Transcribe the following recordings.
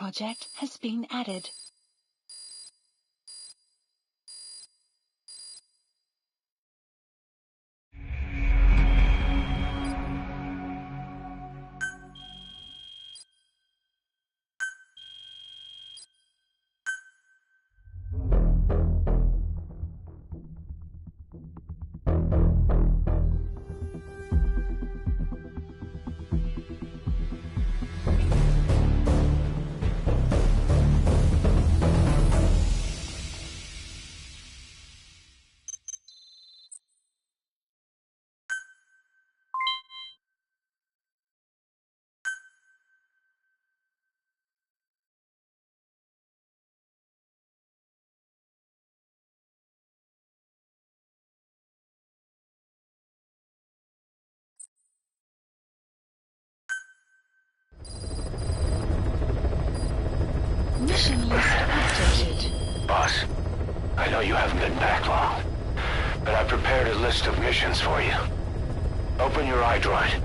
project has been added. Mission list updated. Boss, I know you haven't been back long, but I prepared a list of missions for you. Open your iDroid.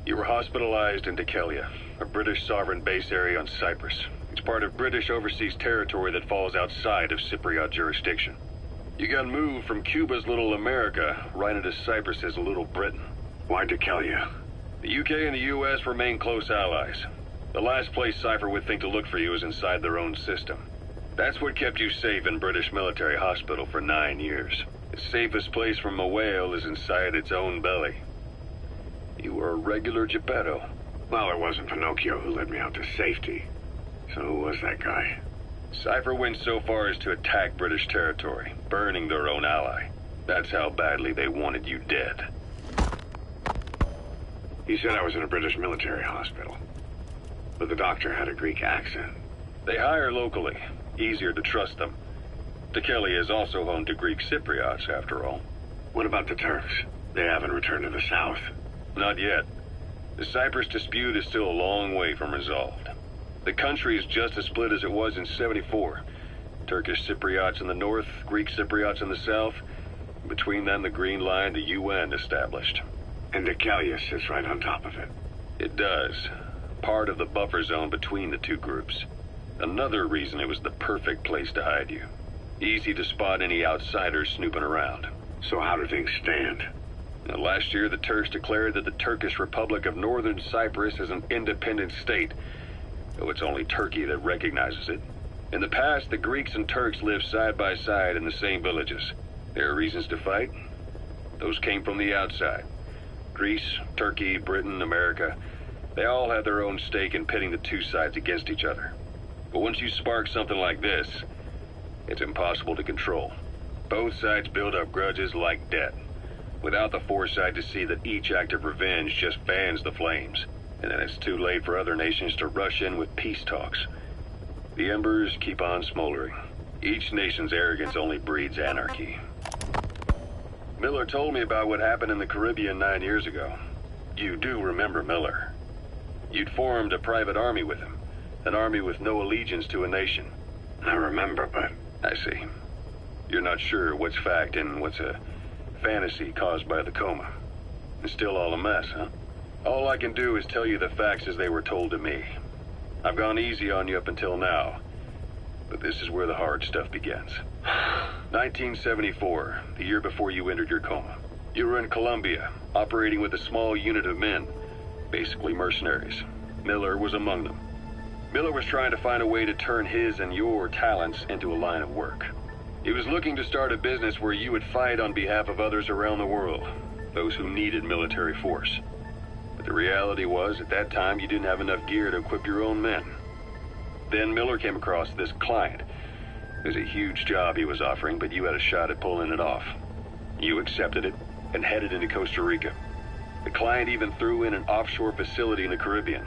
You were hospitalized in Dekelia, a British sovereign base area on Cyprus. It's part of British overseas territory that falls outside of Cypriot jurisdiction. You got moved from Cuba's Little America right into Cyprus's Little Britain. Why Dekelia? The UK and the US remain close allies. The last place Cypher would think to look for you is inside their own system. That's what kept you safe in British military hospital for 9 years. The safest place from a whale is inside its own belly. You were a regular Geppetto. Well, it wasn't Pinocchio who led me out to safety. So who was that guy? Cypher went so far as to attack British territory, burning their own ally. That's how badly they wanted you dead. He said I was in a British military hospital. But the doctor had a Greek accent. They hire locally. Easier to trust them. Dekelia is also home to Greek Cypriots, after all. What about the Turks? They haven't returned to the south. Not yet. The Cyprus dispute is still a long way from resolved. The country is just as split as it was in '74. Turkish Cypriots in the north, Greek Cypriots in the south. Between them, the Green Line, the UN established. And Dekelia sits right on top of it. It does. Part of the buffer zone between the two groups. Another reason it was the perfect place to hide you. Easy to spot any outsiders snooping around. So how do things stand? Now, last year, the Turks declared that the Turkish Republic of Northern Cyprus is an independent state, though it's only Turkey that recognizes it. In the past, the Greeks and Turks lived side by side in the same villages. There are reasons to fight. Those came from the outside. Greece, Turkey, Britain, America, they all had their own stake in pitting the two sides against each other. But once you spark something like this, it's impossible to control. Both sides build up grudges like debt, without the foresight to see that each act of revenge just fans the flames, and then it's too late for other nations to rush in with peace talks. The embers keep on smoldering. Each nation's arrogance only breeds anarchy. Miller told me about what happened in the Caribbean 9 years ago. You do remember Miller. You'd formed a private army with him. An army with no allegiance to a nation. I remember, but... I see. You're not sure what's fact and what's a fantasy caused by the coma. It's still all a mess, huh? All I can do is tell you the facts as they were told to me. I've gone easy on you up until now, but this is where the hard stuff begins. 1974, the year before you entered your coma. You were in Colombia, operating with a small unit of men, basically mercenaries. Miller was among them. Miller was trying to find a way to turn his and your talents into a line of work. He was looking to start a business where you would fight on behalf of others around the world, those who needed military force. But the reality was, at that time, you didn't have enough gear to equip your own men. Then Miller came across this client. It was a huge job he was offering, but you had a shot at pulling it off. You accepted it and headed into Costa Rica. The client even threw in an offshore facility in the Caribbean.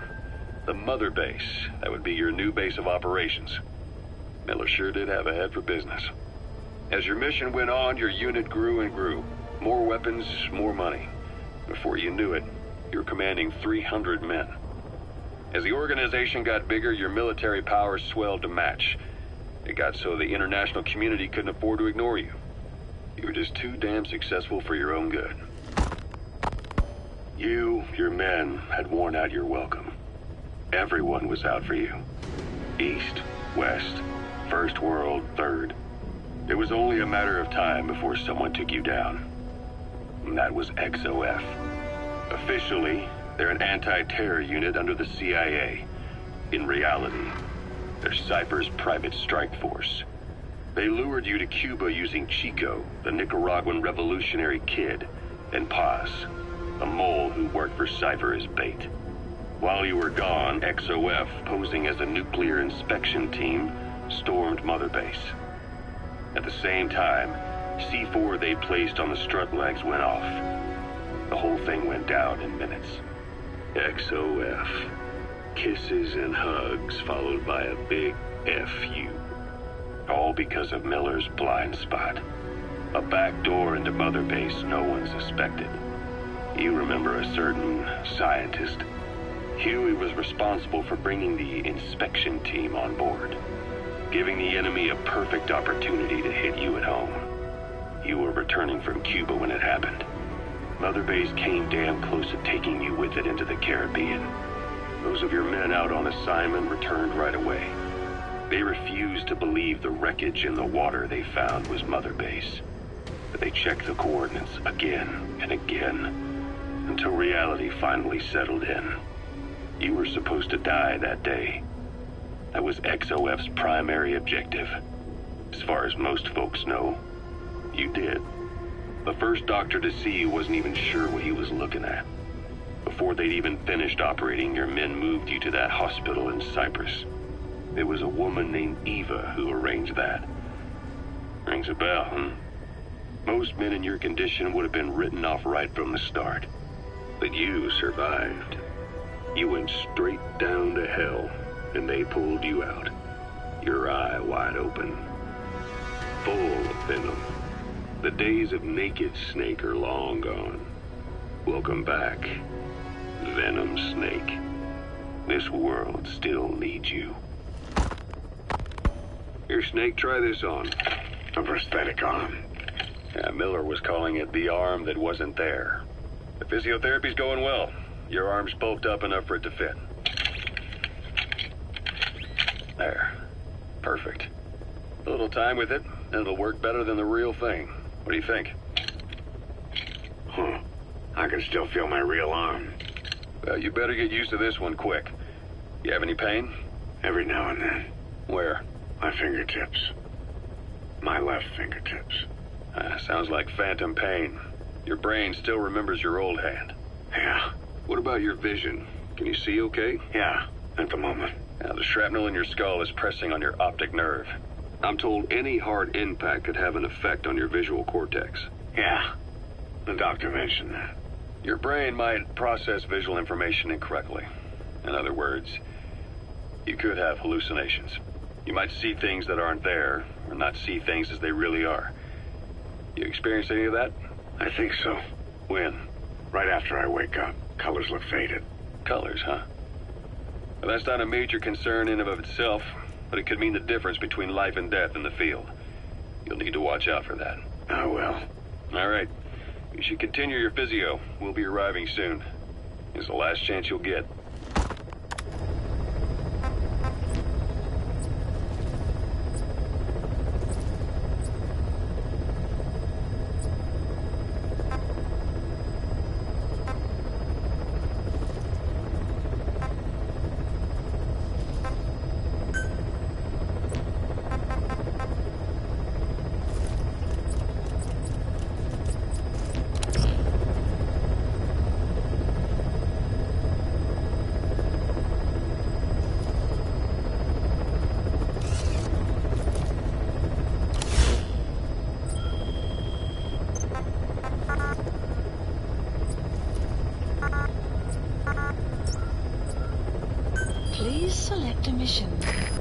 The mother base, that would be your new base of operations. Miller sure did have a head for business. As your mission went on, your unit grew and grew. More weapons, more money. Before you knew it, you were commanding 300 men. As the organization got bigger, your military powers swelled to match. It got so the international community couldn't afford to ignore you. You were just too damn successful for your own good. You, your men, had worn out your welcome. Everyone was out for you. East, West, First World, Third. It was only a matter of time before someone took you down. And that was XOF. Officially, they're an anti-terror unit under the CIA. In reality, they're Cypher's private strike force. They lured you to Cuba using Chico, the Nicaraguan revolutionary kid, and Paz, a mole who worked for Cypher as bait. While you were gone, XOF, posing as a nuclear inspection team, stormed Mother Base. At the same time, C4 they placed on the strut legs went off. The whole thing went down in minutes. XOF. Kisses and hugs followed by a big FU. All because of Miller's blind spot. A back door into Mother Base no one suspected. You remember a certain scientist. Huey was responsible for bringing the inspection team on board, giving the enemy a perfect opportunity to hit you at home. You were returning from Cuba when it happened. Mother Base came damn close to taking you with it into the Caribbean. Those of your men out on assignment returned right away. They refused to believe the wreckage in the water they found was Mother Base. But they checked the coordinates again and again, until reality finally settled in. You were supposed to die that day. That was XOF's primary objective. As far as most folks know, you did. The first doctor to see you wasn't even sure what he was looking at. Before they'd even finished operating, your men moved you to that hospital in Cyprus. It was a woman named Eva who arranged that. Rings a bell, huh? Most men in your condition would have been written off right from the start. But you survived. You went straight down to hell, and they pulled you out. Your eye wide open. Full of venom. The days of Naked Snake are long gone. Welcome back, Venom Snake. This world still needs you. Here, Snake, try this on. A prosthetic arm. Yeah, Miller was calling it the arm that wasn't there. The physiotherapy's going well. Your arm's bulked up enough for it to fit. There. Perfect. A little time with it, and it'll work better than the real thing. What do you think? Huh. I can still feel my real arm. Well, you better get used to this one quick. You have any pain? Every now and then. Where? My fingertips. My left fingertips. Sounds like phantom pain. Your brain still remembers your old hand. Yeah. What about your vision? Can you see okay? Yeah, at the moment. Now, the shrapnel in your skull is pressing on your optic nerve. I'm told any hard impact could have an effect on your visual cortex. Yeah. The doctor mentioned that. Your brain might process visual information incorrectly. In other words, you could have hallucinations. You might see things that aren't there, or not see things as they really are. You experience any of that? I think so. When? Right after I wake up. Colors look faded. Colors, huh? Well, that's not a major concern in and of itself, but it could mean the difference between life and death in the field. You'll need to watch out for that. I will. All right. You should continue your physio. We'll be arriving soon. It's the last chance you'll get. Please select a mission.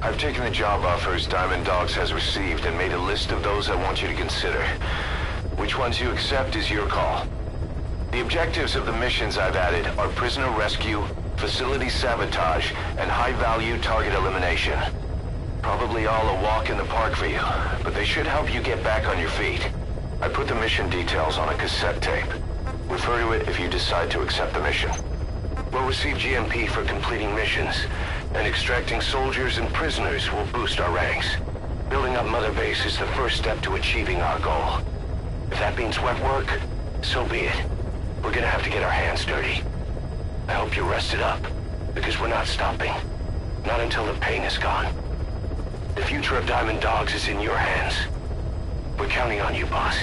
I've taken the job offers Diamond Dogs has received and made a list of those I want you to consider. Which ones you accept is your call. The objectives of the missions I've added are prisoner rescue, facility sabotage, and high-value target elimination. Probably all a walk in the park for you, but they should help you get back on your feet. I put the mission details on a cassette tape. Refer to it if you decide to accept the mission. We'll receive GMP for completing missions, and extracting soldiers and prisoners will boost our ranks. Building up Mother Base is the first step to achieving our goal. If that means wet work, so be it. We're gonna have to get our hands dirty. I hope you're rested up, because we're not stopping. Not until the pain is gone. The future of Diamond Dogs is in your hands. We're counting on you, boss.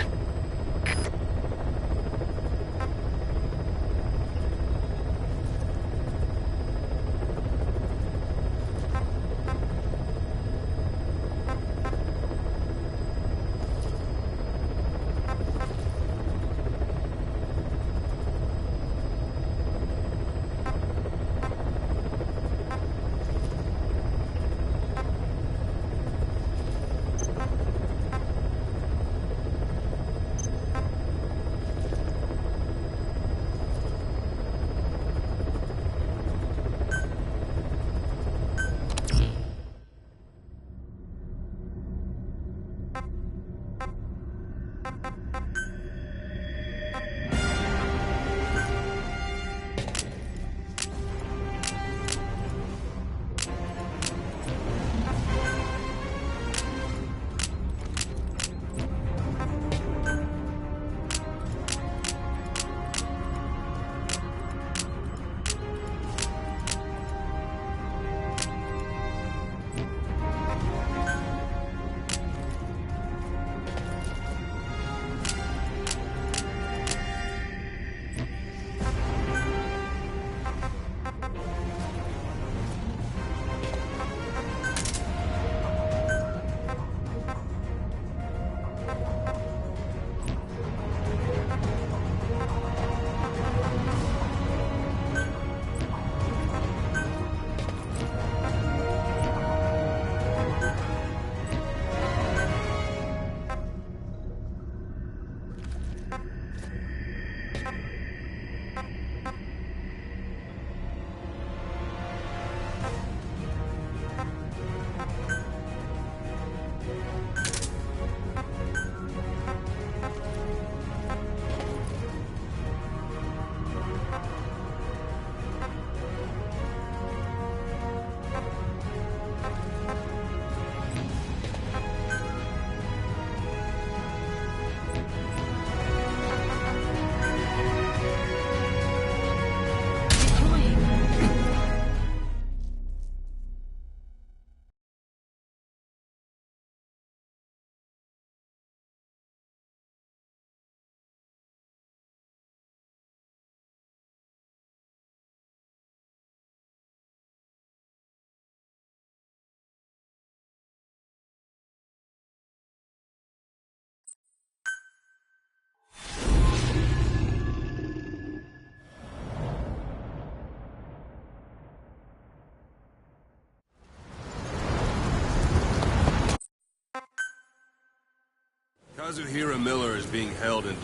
Kazuhira Miller is being held in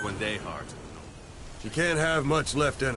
when they heart. She can't have much left in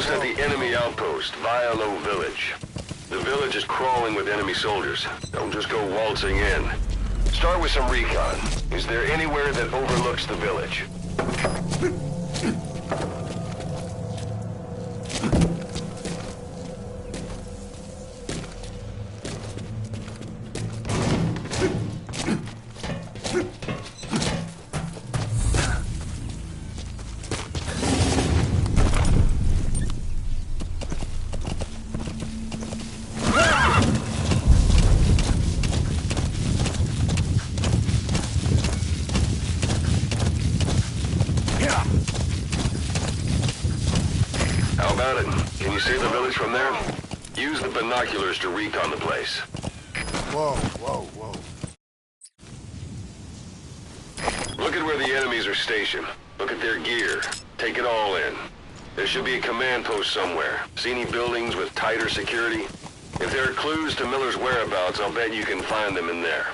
almost at the enemy outpost, Violo Village. The village is crawling with enemy soldiers. Don't just go waltzing in. Start with some recon. Is there anywhere that overlooks the village? How about it? Can you see the village from there? Use the binoculars to recon the place. Whoa, whoa, whoa. Look at where the enemies are stationed. Look at their gear. Take it all in. There should be a command post somewhere. See any buildings with tighter security? If there are clues to Miller's whereabouts, I'll bet you can find them in there.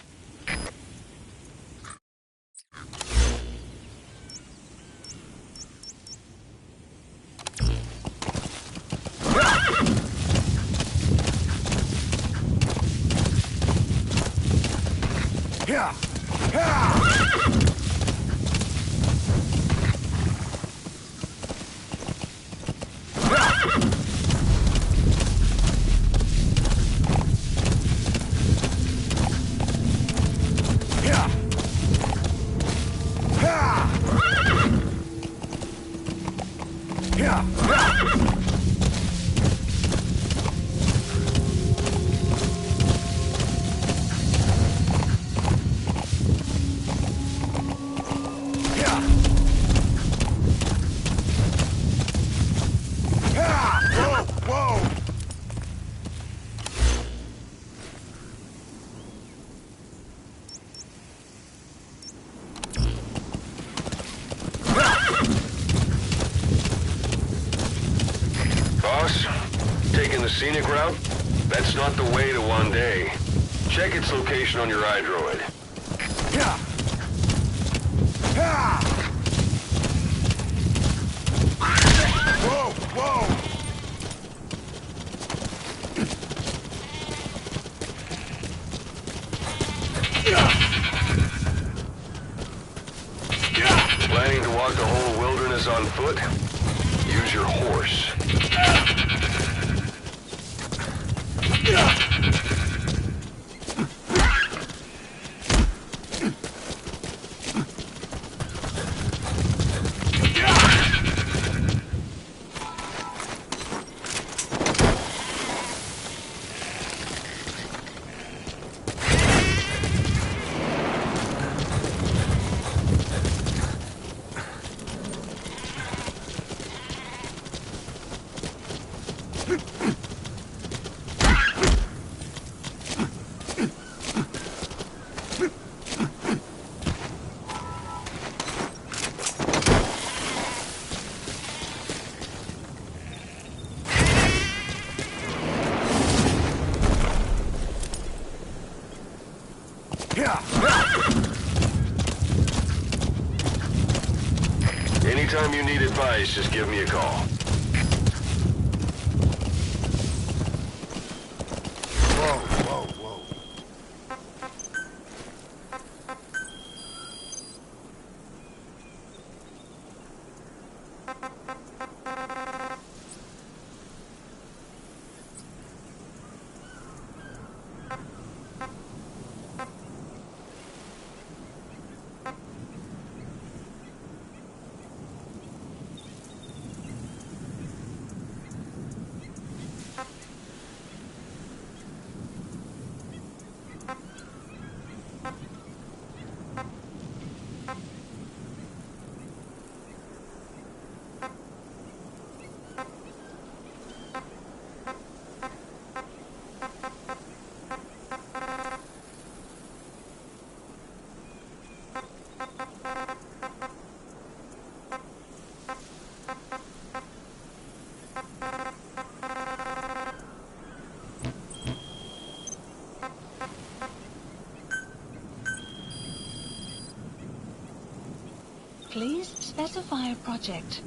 Yeah! Yeah! Taking the scenic route? That's not the way to Wande. Check its location on your iDroid. Yeah! Yeah! Whoa! Whoa! Planning to walk the whole wilderness on foot? Use your horse. Anytime you need advice, just give me a call. Whoa, whoa, whoa. Please specify a project.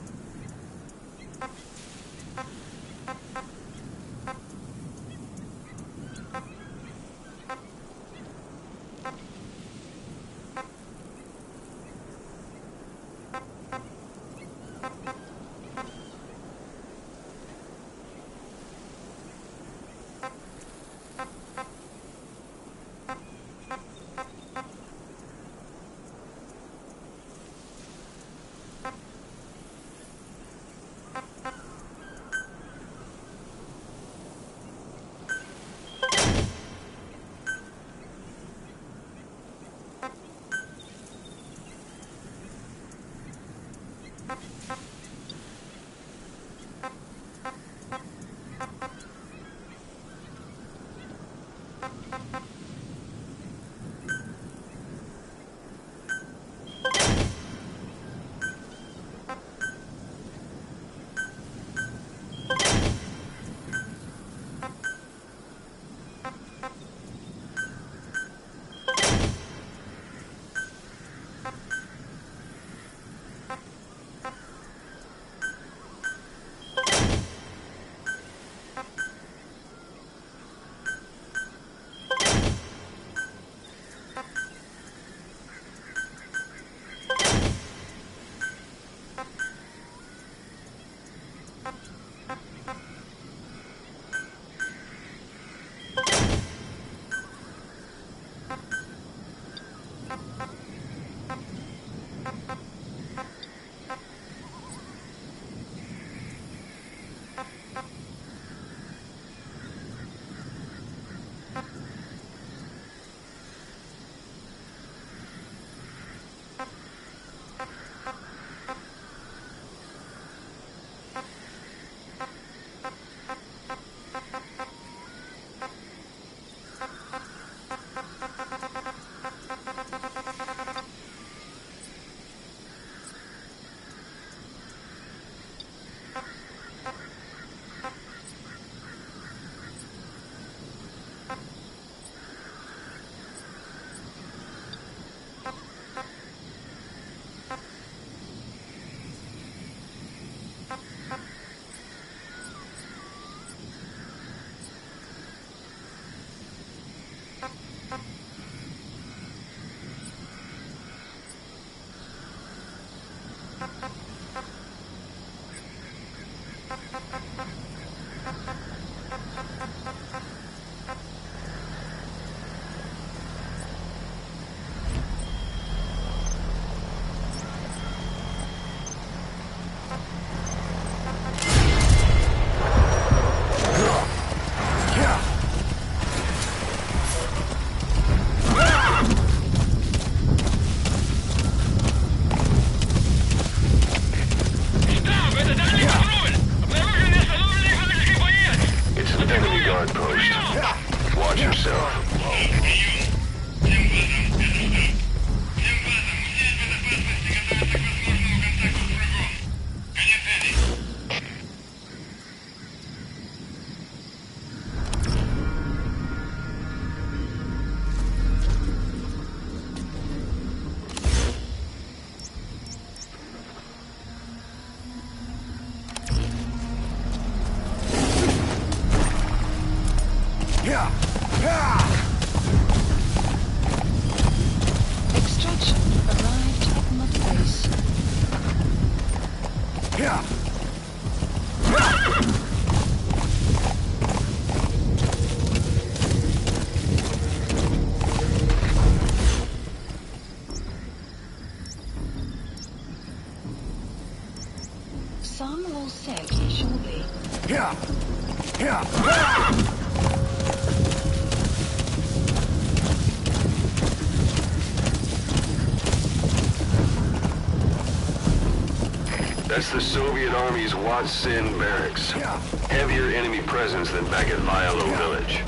That's the Soviet Army's Watsin barracks. Heavier enemy presence than back at Vialo village.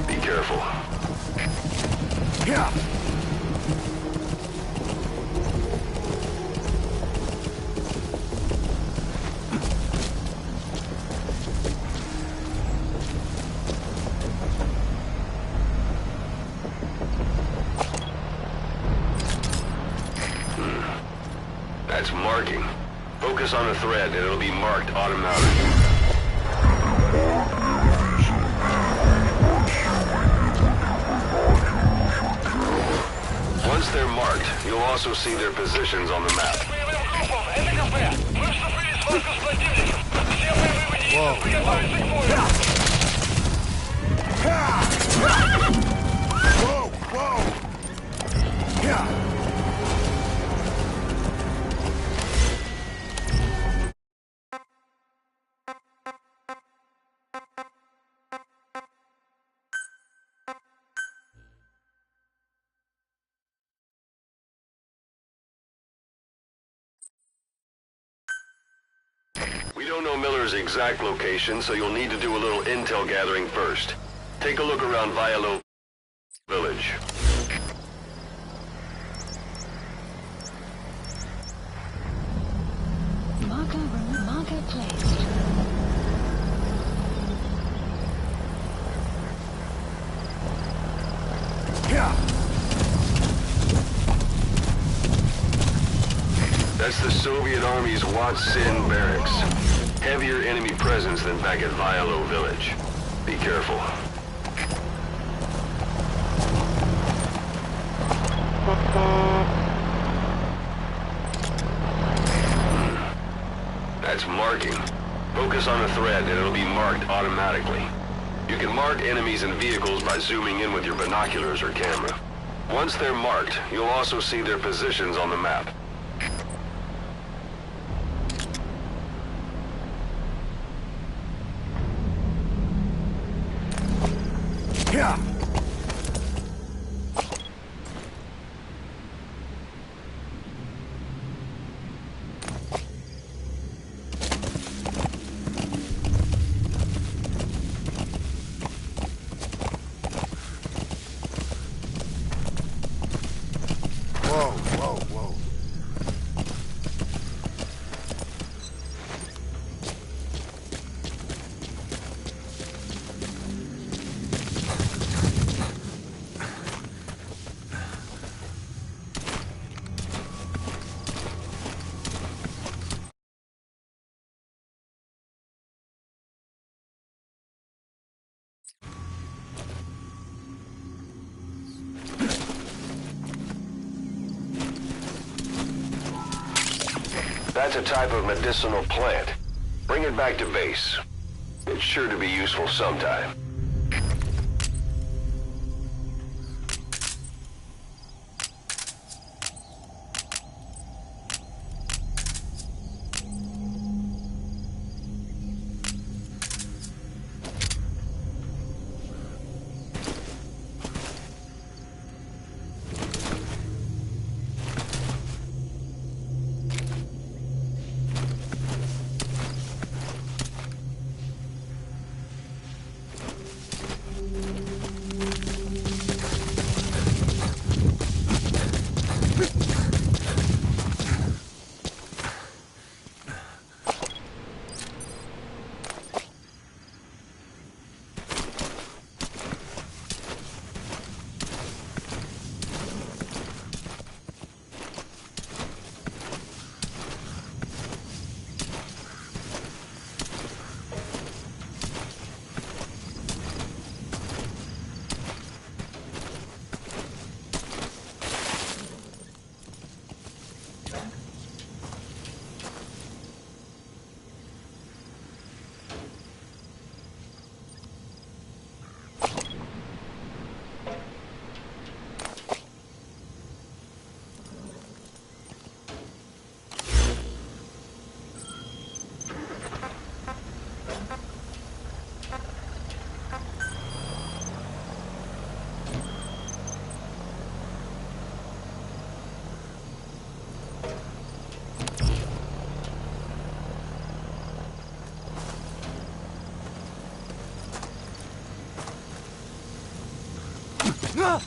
Be careful. That's marking. Focus on the thread and it'll be marked automatically. Once they're marked, you'll also see their positions on the map. We don't know Miller's exact location, so you'll need to do a little intel gathering first. Take a look around Vialo village. Marker placed. That's the Soviet Army's Watsin barracks. Heavier enemy presence than back at Vialo village. Be careful. That's marking. Focus on the thread and it'll be marked automatically. You can mark enemies and vehicles by zooming in with your binoculars or camera. Once they're marked, you'll also see their positions on the map. That's a type of medicinal plant. Bring it back to base. It's sure to be useful sometime. Don't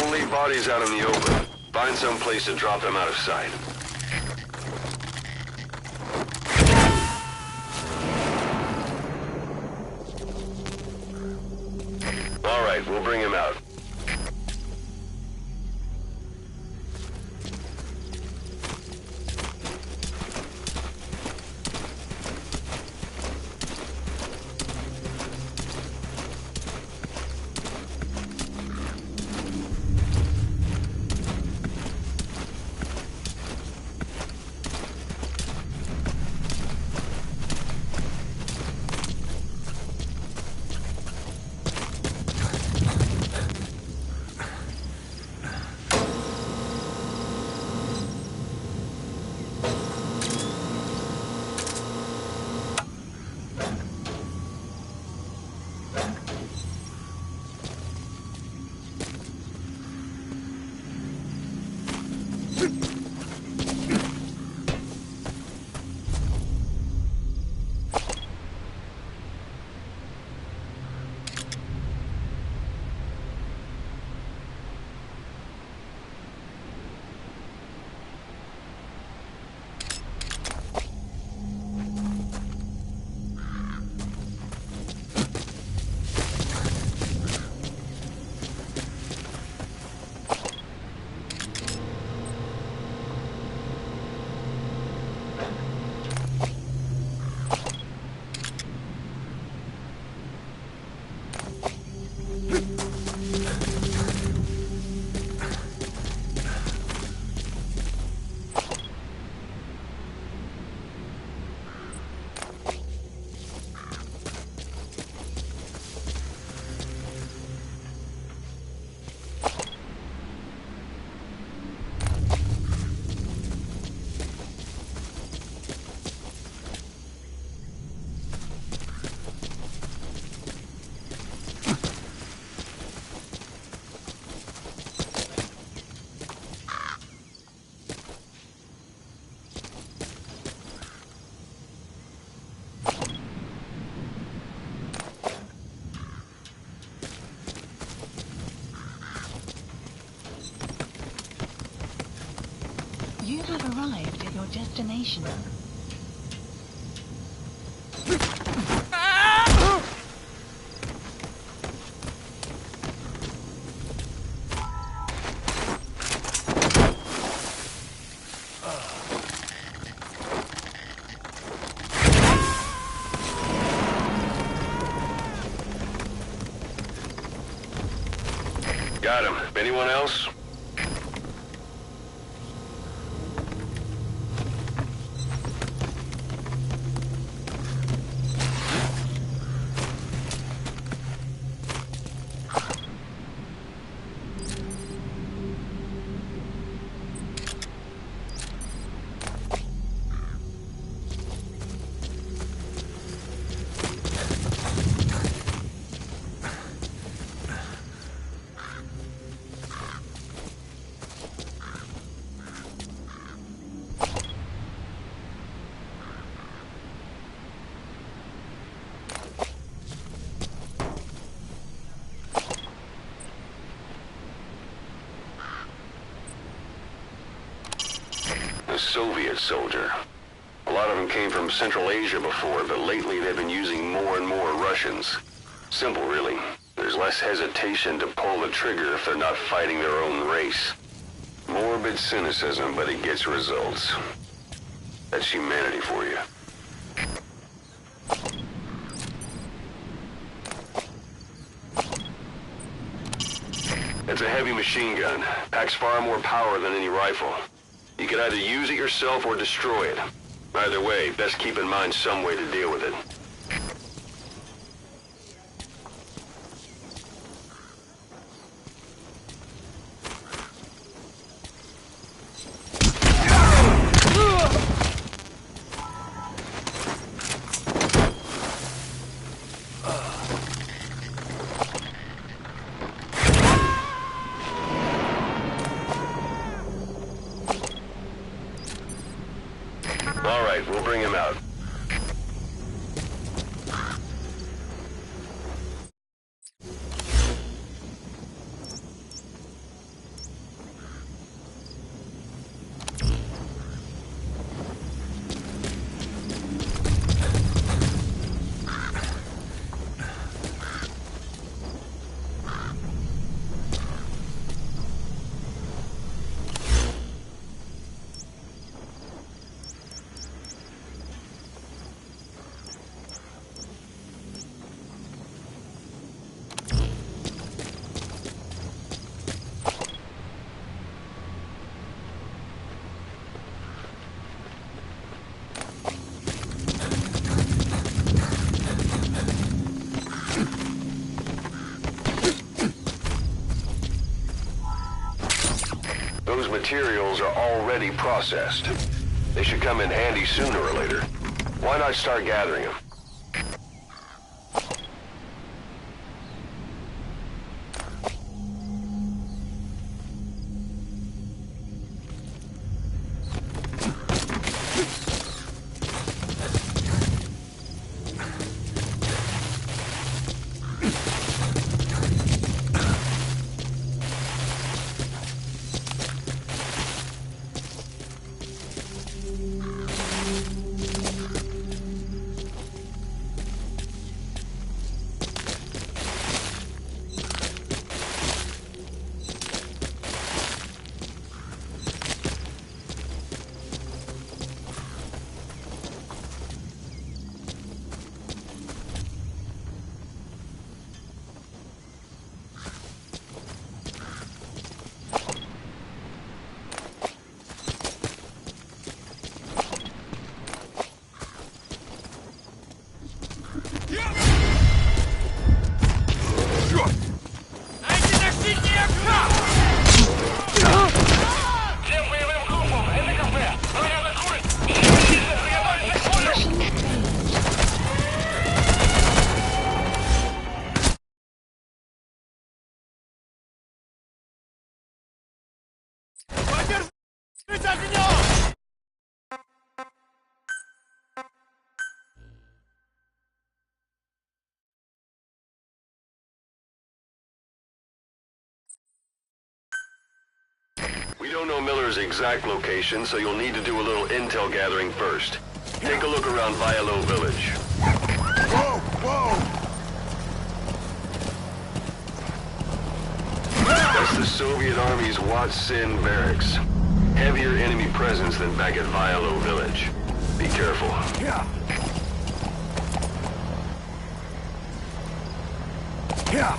leave bodies out in the open. Find some place to drop them out of sight. All right, we'll bring him out. You have arrived at your destination. Got him. Anyone else? A Soviet soldier. A lot of them came from Central Asia before, but lately they've been using more and more Russians. Simple, really. There's less hesitation to pull the trigger if they're not fighting their own race. Morbid cynicism, but it gets results. That's humanity for you. It's a heavy machine gun. Packs far more power than any rifle. You can either use it yourself or destroy it. Either way, best keep in mind some way to deal with it. All right, we'll bring him out. materials are already processed. They should come in handy sooner or later. Why not start gathering them? We don't know Miller's exact location, so you'll need to do a little intel gathering first. Take a look around Vialo Village. Whoa! Whoa! That's the Soviet Army's Wat Sin barracks. Heavier enemy presence than back at Vialo Village. Be careful. Yeah. Yeah.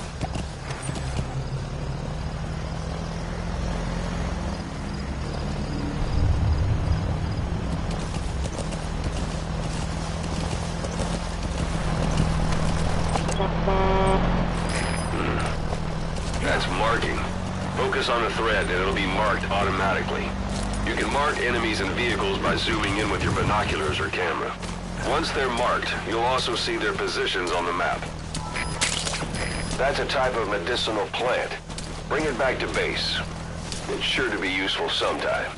That's marking. Focus on the thread and it'll be marked automatically. You can mark enemies and vehicles by zooming in with your binoculars or camera. Once they're marked, you'll also see their positions on the map. That's a type of medicinal plant. Bring it back to base. It's sure to be useful sometime.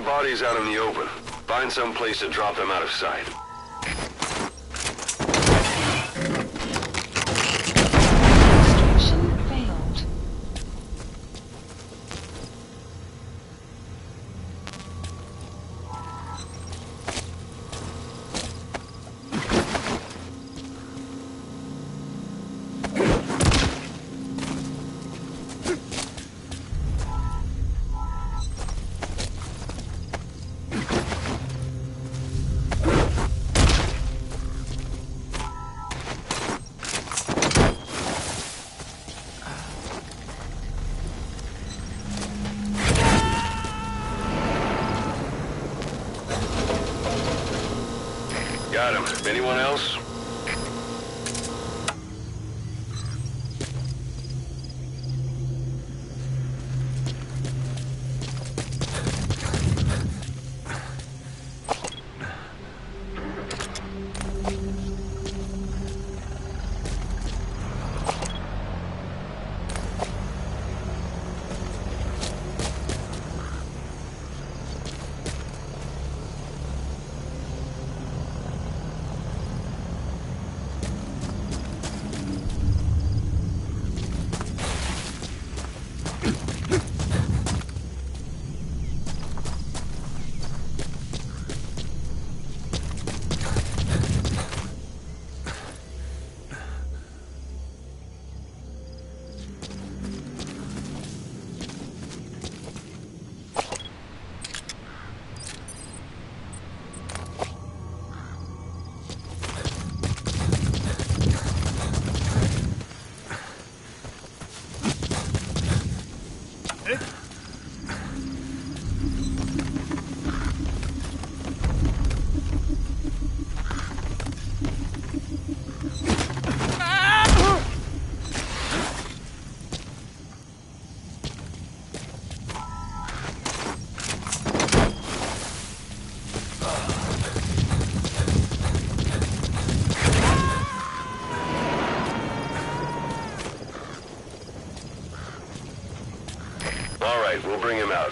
Bodies out in the open. Find some place to drop them out of sight. Extraction failed. Got him. Anyone else? All right, we'll bring him out.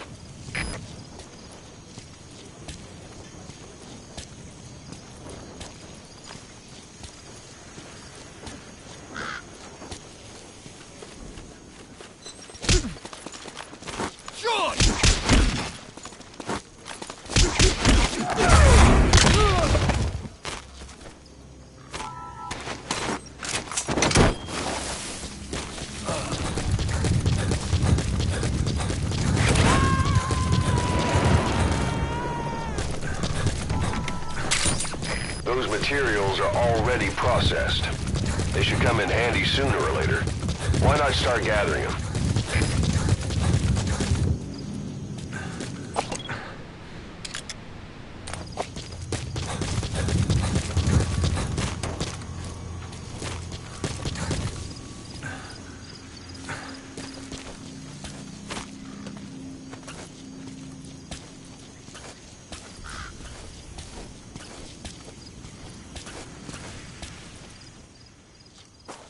Those materials are already processed. They should come in handy sooner or later. Why not start gathering them?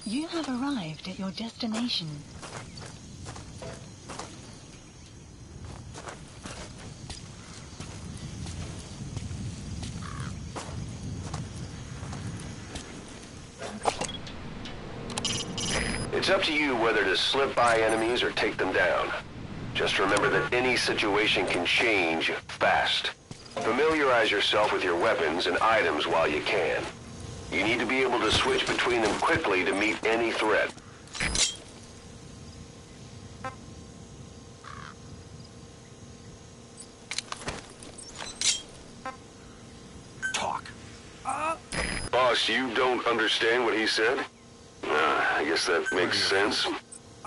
You have arrived at your destination. It's up to you whether to slip by enemies or take them down. Just remember that any situation can change fast. Familiarize yourself with your weapons and items while you can. You need to be able to switch between them quickly to meet any threat. Talk. Boss, you don't understand what he said? I guess that makes sense.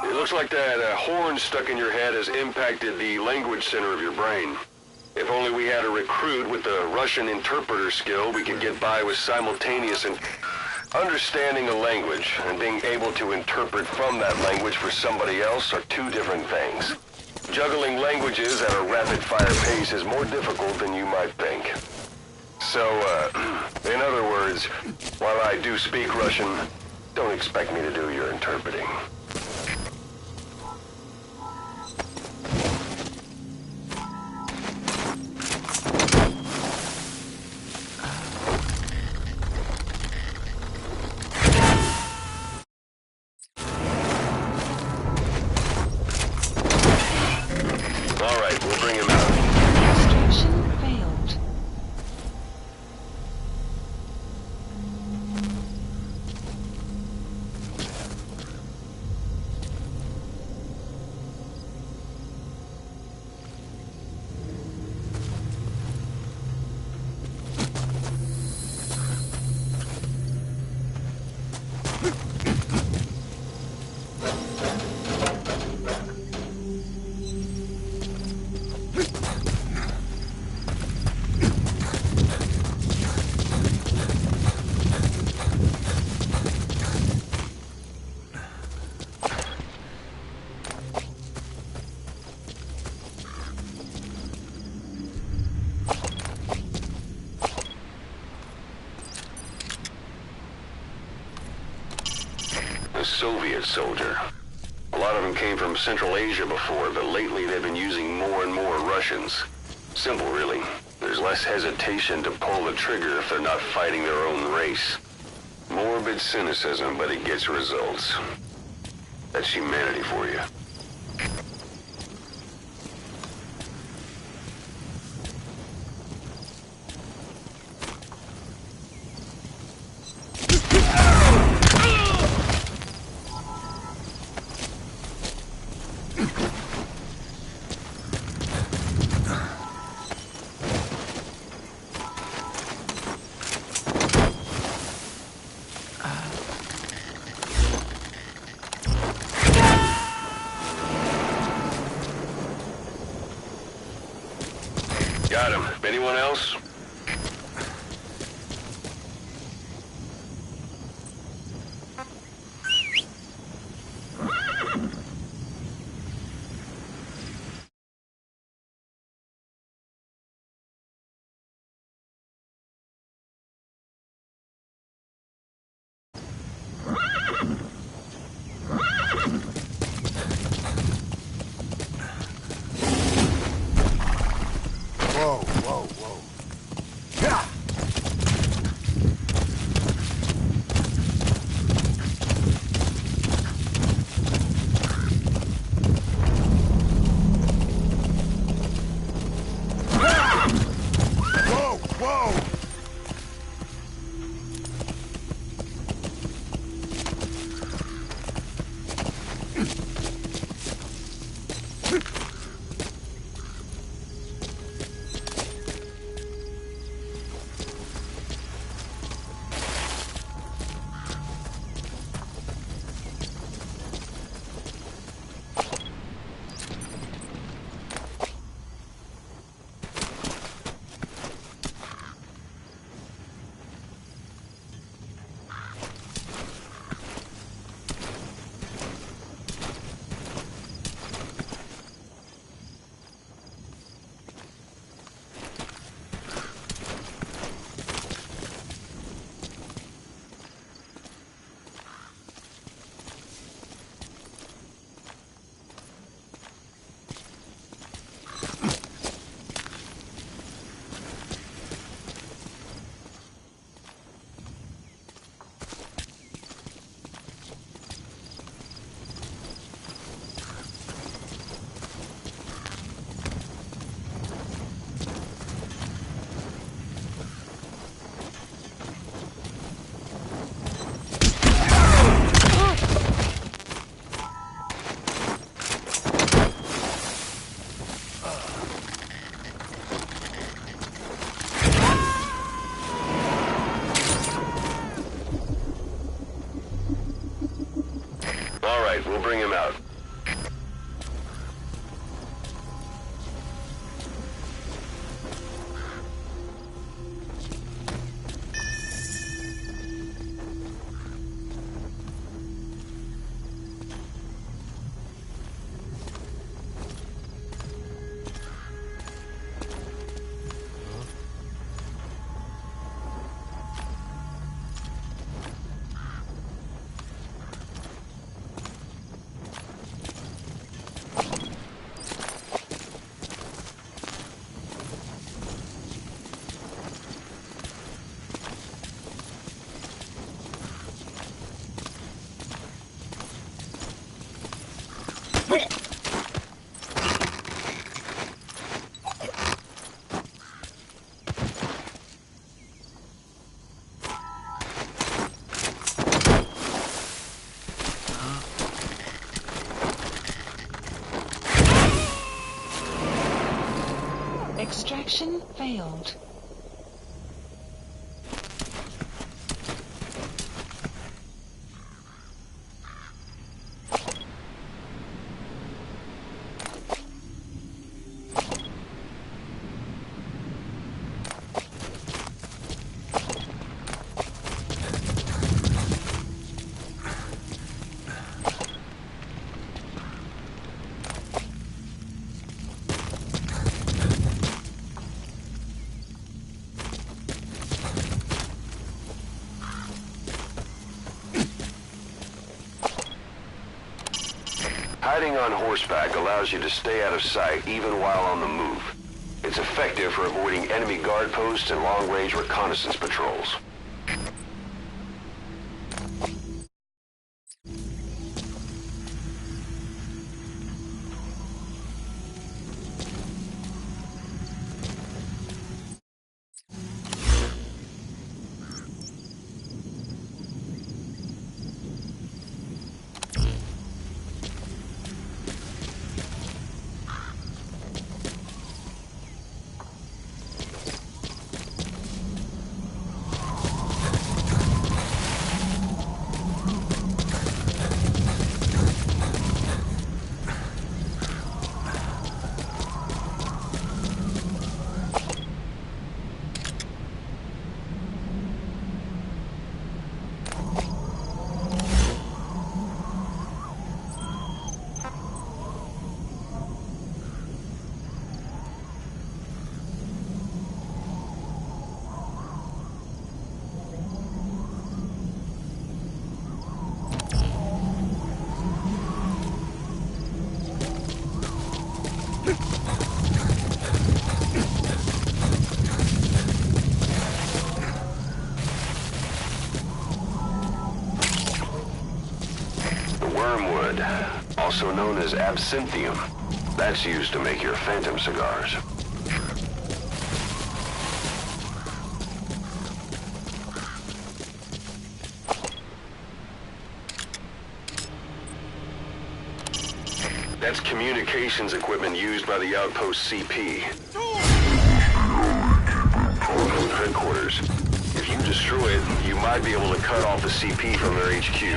It looks like that horn stuck in your head has impacted the language center of your brain. If only we had a recruit with the Russian interpreter skill, we could get by with simultaneous and understanding a language and being able to interpret from that language for somebody else are two different things. Juggling languages at a rapid-fire pace is more difficult than you might think. So, in other words, while I do speak Russian, don't expect me to do your interpreting. A Soviet soldier. A lot of them came from Central Asia before, but lately they've been using more and more Russians. Simple, really. There's less hesitation to pull the trigger if they're not fighting their own race. Morbid cynicism, but it gets results. That's humanity for you. Got him. Anyone else? Whoa, whoa, whoa. Yeah. Whoa, whoa. All right, we'll bring him out. Extraction failed. Hiding on horseback allows you to stay out of sight even while on the move. It's effective for avoiding enemy guard posts and long-range reconnaissance patrols. also known as absinthium. That's used to make your phantom cigars. That's communications equipment used by the outpost CP. Headquarters. If you destroy it, you might be able to cut off the CP from their HQ.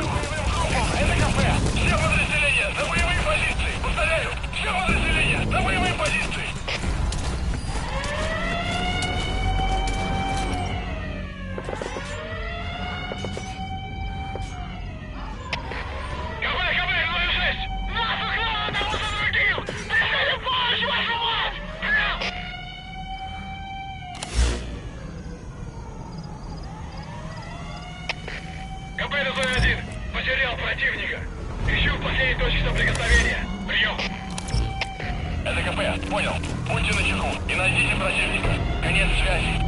Потерял противника. Ищу последней точки соприкосновения. Прием. Это КП. Понял. Будьте начеку и найдите противника. Конец связи.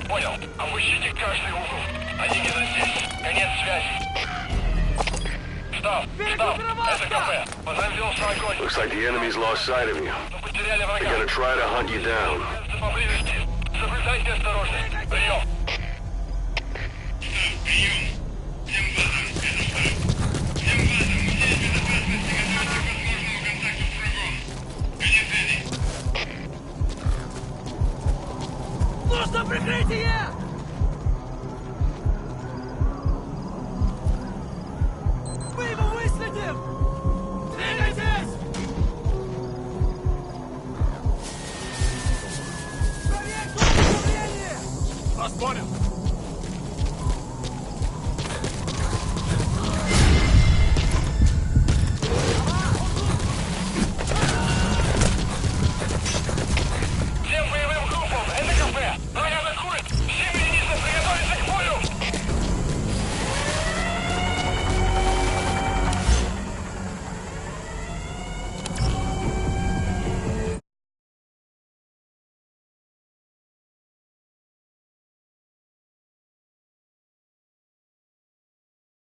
Понял. Обыщите каждый угол. Они где-то здесь. Конец связи. Штаб. Это КП. Возобновился огонь. Looks like the enemy's lost sight of you. Потеряли врага. They're gonna try to hunt you down. Поблизости. Соблюдайте осторожность. Прием. Нужно прикрытие! Мы его выследим! Двигайтесь! Проверь управление! Вас понял!